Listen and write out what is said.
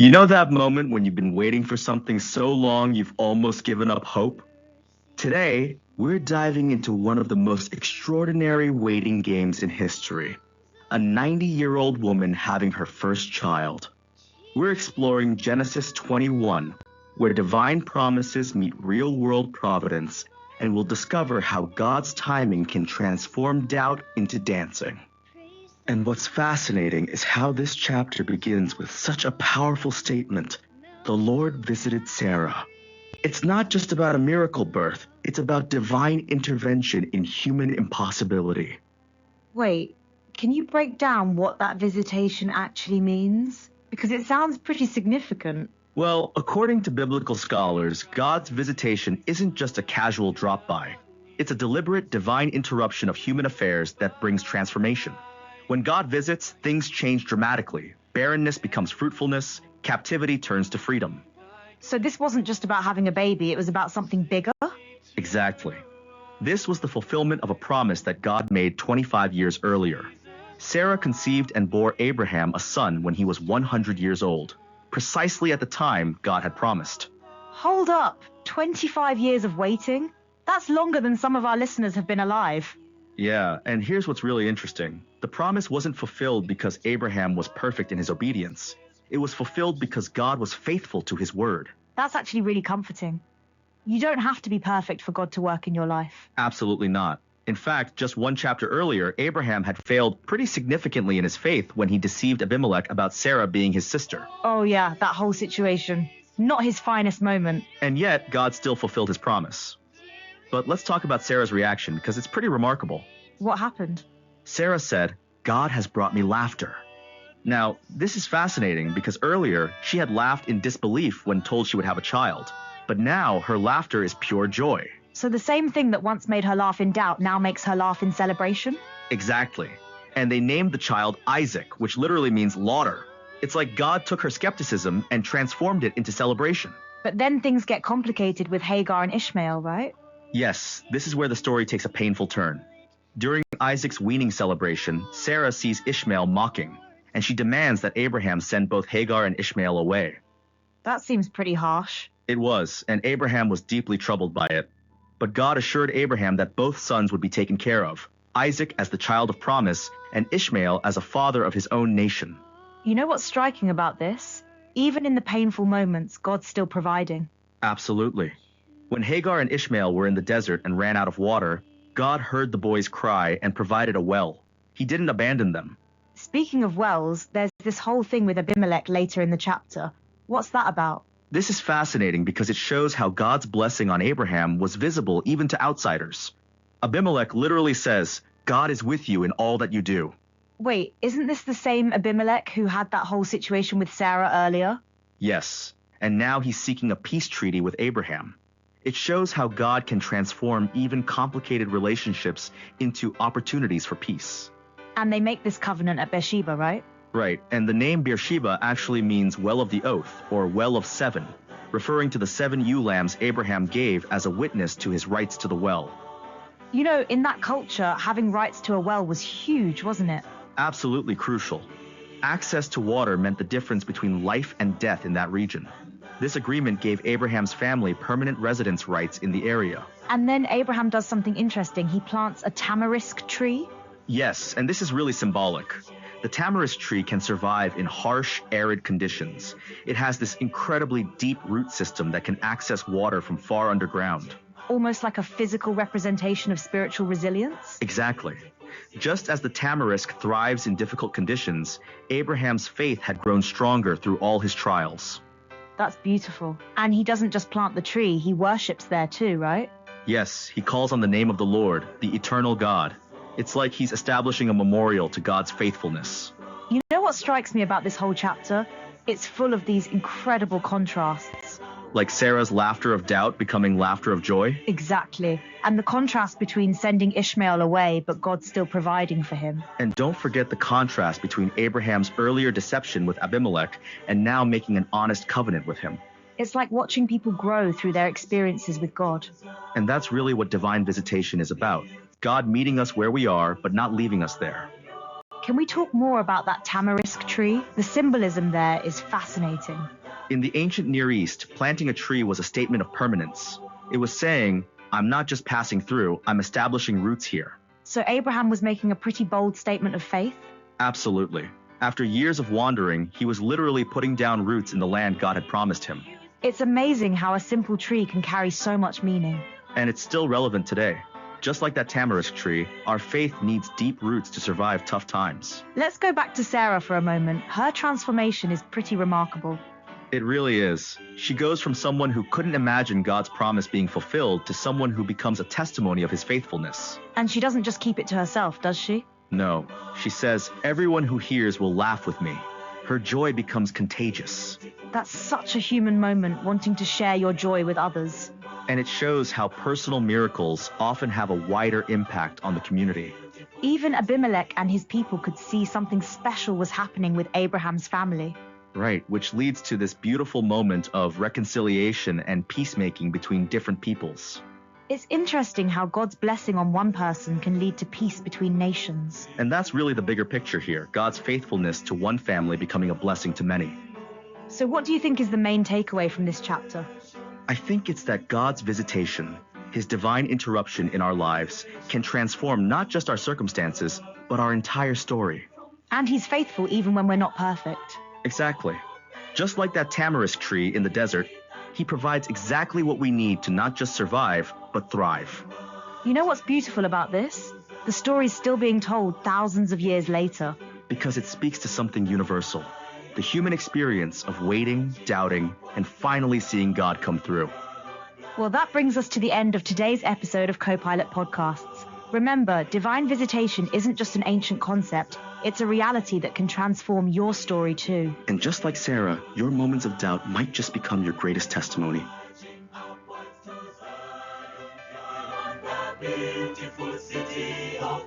You know that moment when you've been waiting for something so long you've almost given up hope? Today, we're diving into one of the most extraordinary waiting games in history. A 90-year-old woman having her first child. We're exploring Genesis 21, where divine promises meet real-world providence, and we'll discover how God's timing can transform doubt into dancing. And what's fascinating is how this chapter begins with such a powerful statement. The Lord visited Sarah. It's not just about a miracle birth, it's about divine intervention in human impossibility. Wait, can you break down what that visitation actually means? Because it sounds pretty significant. Well, according to biblical scholars, God's visitation isn't just a casual drop-by. It's a deliberate divine interruption of human affairs that brings transformation. When God visits, things change dramatically. Barrenness becomes fruitfulness, captivity turns to freedom. So this wasn't just about having a baby, it was about something bigger? Exactly. This was the fulfillment of a promise that God made 25 years earlier. Sarah conceived and bore Abraham a son when he was 100 years old, precisely at the time God had promised. Hold up, 25 years of waiting? That's longer than some of our listeners have been alive. Yeah, and here's what's really interesting. The promise wasn't fulfilled because Abraham was perfect in his obedience. It was fulfilled because God was faithful to his word. That's actually really comforting. You don't have to be perfect for God to work in your life. Absolutely not. In fact, just one chapter earlier, Abraham had failed pretty significantly in his faith when he deceived Abimelech about Sarah being his sister. Oh yeah, that whole situation. Not his finest moment. And yet, God still fulfilled his promise. But let's talk about Sarah's reaction, because it's pretty remarkable. What happened? Sarah said, "God has brought me laughter." Now, this is fascinating because earlier she had laughed in disbelief when told she would have a child. But now her laughter is pure joy. So the same thing that once made her laugh in doubt now makes her laugh in celebration? Exactly. And they named the child Isaac, which literally means laughter. It's like God took her skepticism and transformed it into celebration. But then things get complicated with Hagar and Ishmael, right? Yes, this is where the story takes a painful turn. During Isaac's weaning celebration, Sarah sees Ishmael mocking, and she demands that Abraham send both Hagar and Ishmael away. That seems pretty harsh. It was, and Abraham was deeply troubled by it. But God assured Abraham that both sons would be taken care of, Isaac as the child of promise, and Ishmael as a father of his own nation. You know what's striking about this? Even in the painful moments, God's still providing. Absolutely. When Hagar and Ishmael were in the desert and ran out of water, God heard the boys cry and provided a well. He didn't abandon them. Speaking of wells, there's this whole thing with Abimelech later in the chapter. What's that about? This is fascinating because it shows how God's blessing on Abraham was visible even to outsiders. Abimelech literally says, "God is with you in all that you do." Wait, isn't this the same Abimelech who had that whole situation with Sarah earlier? Yes, and now he's seeking a peace treaty with Abraham. It shows how God can transform even complicated relationships into opportunities for peace. And they make this covenant at Beersheba, right? Right, and the name Beersheba actually means well of the oath, or well of seven, referring to the 7 ewe lambs Abraham gave as a witness to his rights to the well. You know, in that culture, having rights to a well was huge, wasn't it? Absolutely crucial. Access to water meant the difference between life and death in that region. This agreement gave Abraham's family permanent residence rights in the area. And then Abraham does something interesting. He plants a tamarisk tree. Yes, and this is really symbolic. The tamarisk tree can survive in harsh, arid conditions. It has this incredibly deep root system that can access water from far underground. Almost like a physical representation of spiritual resilience? Exactly. Just as the tamarisk thrives in difficult conditions, Abraham's faith had grown stronger through all his trials. That's beautiful. And he doesn't just plant the tree, he worships there too, right? Yes, he calls on the name of the Lord, the eternal God. It's like he's establishing a memorial to God's faithfulness. You know what strikes me about this whole chapter? It's full of these incredible contrasts. Like Sarah's laughter of doubt becoming laughter of joy? Exactly. And the contrast between sending Ishmael away, but God still providing for him. And don't forget the contrast between Abraham's earlier deception with Abimelech and now making an honest covenant with him. It's like watching people grow through their experiences with God. And that's really what divine visitation is about. God meeting us where we are, but not leaving us there. Can we talk more about that tamarisk tree? The symbolism there is fascinating. In the ancient Near East, planting a tree was a statement of permanence. It was saying, I'm not just passing through, I'm establishing roots here. So Abraham was making a pretty bold statement of faith? Absolutely. After years of wandering, he was literally putting down roots in the land God had promised him. It's amazing how a simple tree can carry so much meaning. And it's still relevant today. Just like that tamarisk tree, our faith needs deep roots to survive tough times. Let's go back to Sarah for a moment. Her transformation is pretty remarkable. It really is. She goes from someone who couldn't imagine God's promise being fulfilled to someone who becomes a testimony of his faithfulness. And she doesn't just keep it to herself, does she? No. She says, everyone who hears will laugh with me. Her joy becomes contagious. That's such a human moment, wanting to share your joy with others. And it shows how personal miracles often have a wider impact on the community. Even Abimelech and his people could see something special was happening with Abraham's family. Right, which leads to this beautiful moment of reconciliation and peacemaking between different peoples. It's interesting how God's blessing on one person can lead to peace between nations. And that's really the bigger picture here, God's faithfulness to one family becoming a blessing to many. So what do you think is the main takeaway from this chapter? I think it's that God's visitation, his divine interruption in our lives, can transform not just our circumstances, but our entire story. And he's faithful even when we're not perfect. Exactly. Just like that tamarisk tree in the desert, he provides exactly what we need to not just survive, but thrive. You know what's beautiful about this? The story's still being told thousands of years later. Because it speaks to something universal. The human experience of waiting, doubting, and finally seeing God come through. Well, that brings us to the end of today's episode of Co-Pilot Podcasts. Remember, divine visitation isn't just an ancient concept, it's a reality that can transform your story too. And just like Sarah, your moments of doubt might just become your greatest testimony. Beautiful city of